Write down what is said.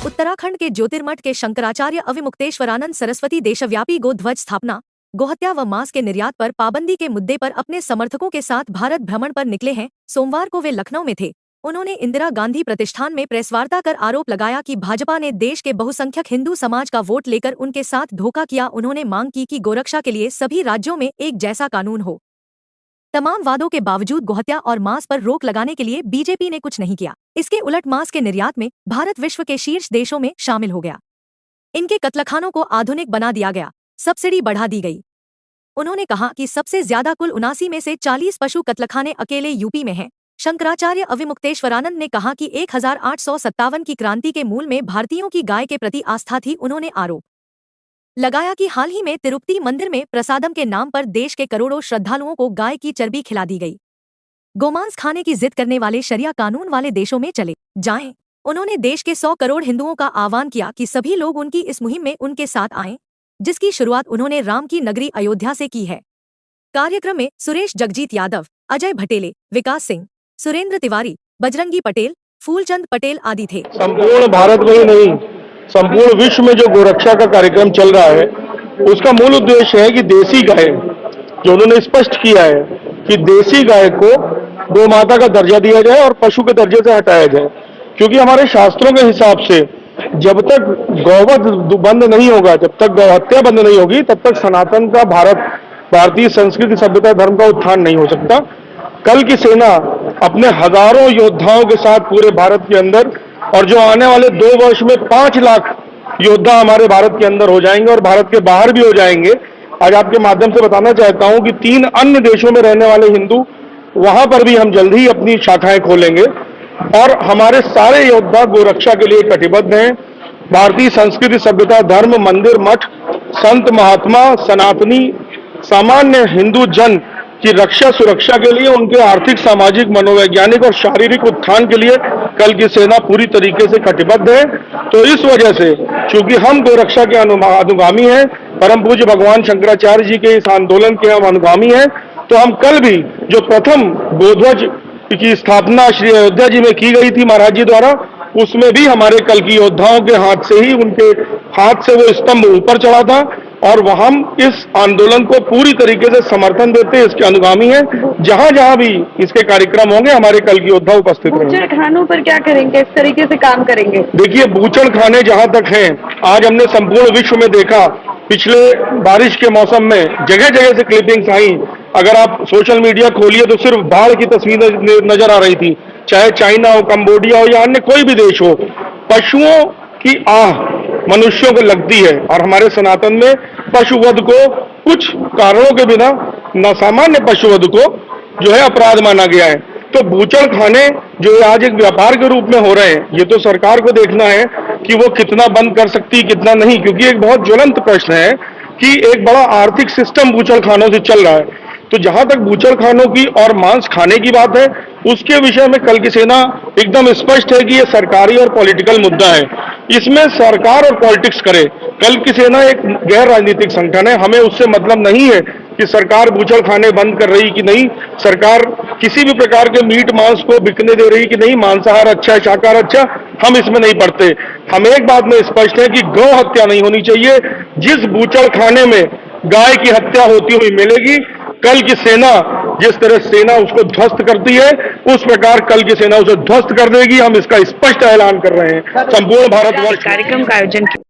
उत्तराखंड के ज्योतिर्मठ के शंकराचार्य अविमुक्तेश्वरानंद सरस्वती देशव्यापी गो ध्वज स्थापना, गोहत्या व मांस के निर्यात पर पाबंदी के मुद्दे पर अपने समर्थकों के साथ भारत भ्रमण पर निकले हैं। सोमवार को वे लखनऊ में थे। उन्होंने इंदिरा गांधी प्रतिष्ठान में प्रेसवार्ता कर आरोप लगाया कि भाजपा ने देश के बहुसंख्यक हिंदू समाज का वोट लेकर उनके साथ धोखा किया। उन्होंने मांग की कि गोरक्षा के लिए सभी राज्यों में एक जैसा कानून हो। तमाम वादों के बावजूद गोहत्या और मांस पर रोक लगाने के लिए बीजेपी ने कुछ नहीं किया। इसके उलट मांस के निर्यात में भारत विश्व के शीर्ष देशों में शामिल हो गया। इनके कत्लखानों को आधुनिक बना दिया गया, सब्सिडी बढ़ा दी गई। उन्होंने कहा कि सबसे ज्यादा कुल 79 में से 40 पशु कत्लखाने अकेले यूपी में हैं। शंकराचार्य अविमुक्तेश्वरानंद ने कहा कि 1857 की क्रांति के मूल में भारतीयों की गाय के प्रति आस्था थी। उन्होंने आरोप लगाया कि हाल ही में तिरुपति मंदिर में प्रसादम के नाम पर देश के करोड़ों श्रद्धालुओं को गाय की चर्बी खिला दी गई। गोमांस खाने की जिद करने वाले शरिया कानून वाले देशों में चले जाएं। उन्होंने देश के 100 करोड़ हिंदुओं का आह्वान किया कि सभी लोग उनकी इस मुहिम में उनके साथ आएं, जिसकी शुरुआत उन्होंने राम की नगरी अयोध्या से की है। कार्यक्रम में सुरेश जगजीत यादव, अजय भटेले, विकास सिंह, सुरेंद्र तिवारी, बजरंगी पटेल, फूलचंद पटेल आदि थे। संपूर्ण भारत में ही नहीं, संपूर्ण विश्व में जो गोरक्षा का कार्यक्रम चल रहा है, उसका मूल उद्देश्य है कि देसी गाय, जो उन्होंने स्पष्ट किया है कि देसी गाय को गौ माता का दर्जा दिया जाए और पशु के दर्जे से हटाया जाए, क्योंकि हमारे शास्त्रों के हिसाब से जब तक गौवध बंद नहीं होगा, जब तक गौहत्या बंद नहीं होगी, तब तक सनातन का भारतीय संस्कृति सभ्यता धर्म का उत्थान नहीं हो सकता। कल की सेना अपने हजारों योद्धाओं के साथ पूरे भारत के अंदर, और जो आने वाले 2 वर्ष में 5 लाख योद्धा हमारे भारत के अंदर हो जाएंगे और भारत के बाहर भी हो जाएंगे। आज आपके माध्यम से बताना चाहता हूं कि 3 अन्य देशों में रहने वाले हिंदू, वहां पर भी हम जल्द ही अपनी शाखाएं खोलेंगे और हमारे सारे योद्धा गोरक्षा के लिए कटिबद्ध हैं। भारतीय संस्कृति सभ्यता धर्म, मंदिर, मठ, संत महात्मा, सनातनी, सामान्य हिंदू जन की रक्षा सुरक्षा के लिए, उनके आर्थिक, सामाजिक, मनोवैज्ञानिक और शारीरिक उत्थान के लिए कल की सेना पूरी तरीके से कटिबद्ध है। तो इस वजह से, चूंकि हम गोरक्षा के अनुगामी हैं, परम पूज्य भगवान शंकराचार्य जी के इस आंदोलन के हम अनुगामी हैं, तो हम कल भी जो प्रथम गोध्वज की स्थापना श्री अयोध्या जी में की गई थी महाराज जी द्वारा, उसमें भी हमारे कल की योद्धाओं के हाथ से ही, उनके हाथ से वो स्तंभ ऊपर चढ़ा था और वह हम इस आंदोलन को पूरी तरीके से समर्थन देते हैं, इसके अनुगामी हैं। जहां जहां भी इसके कार्यक्रम होंगे, हमारे कल की योद्धा उपस्थित रहेंगे। बूचड़ खानों पर क्या करेंगे, इस तरीके से काम करेंगे? देखिए, बूचड़ खाने जहां तक हैं, आज हमने संपूर्ण विश्व में देखा, पिछले बारिश के मौसम में जगह जगह से क्लिपिंग्स आई। अगर आप सोशल मीडिया खोलिए तो सिर्फ बाढ़ की तस्वीरें नजर आ रही थी, चाहे चाइना हो, कंबोडिया हो या अन्य कोई भी देश हो। पशुओं की आह मनुष्यों को लगती है और हमारे सनातन में पशुवध को कुछ कारणों के बिना, न सामान्य पशुवध को जो है अपराध माना गया है। तो बूचड़ खाने जो आज एक व्यापार के रूप में हो रहे हैं, ये तो सरकार को देखना है कि वो कितना बंद कर सकती है, कितना नहीं, क्योंकि एक बहुत ज्वलंत प्रश्न है कि एक बड़ा आर्थिक सिस्टम बूचड़ खानों से चल रहा है। तो जहां तक बूचड़ खानों की और मांस खाने की बात है, उसके विषय में कल की सेना एकदम स्पष्ट है कि ये सरकारी और पॉलिटिकल मुद्दा है। इसमें सरकार और पॉलिटिक्स करे। कल की सेना एक गैर राजनीतिक संगठन है, हमें उससे मतलब नहीं है कि सरकार बूचड़ खाने बंद कर रही कि नहीं, सरकार किसी भी प्रकार के मीट मांस को बिकने दे रही कि नहीं, मांसाहार अच्छा है, शाकाहार अच्छा, हम इसमें नहीं पड़ते। हम एक बात में स्पष्ट है कि गौ हत्या नहीं होनी चाहिए। जिस बूचड़ खाने में गाय की हत्या होती हुई मिलेगी, कल की सेना जिस तरह सेना उसको ध्वस्त करती है, उस प्रकार कल की सेना उसे ध्वस्त कर देगी। हम इसका स्पष्ट ऐलान कर रहे हैं संपूर्ण भारतवर्ष। कार्यक्रम का आयोजन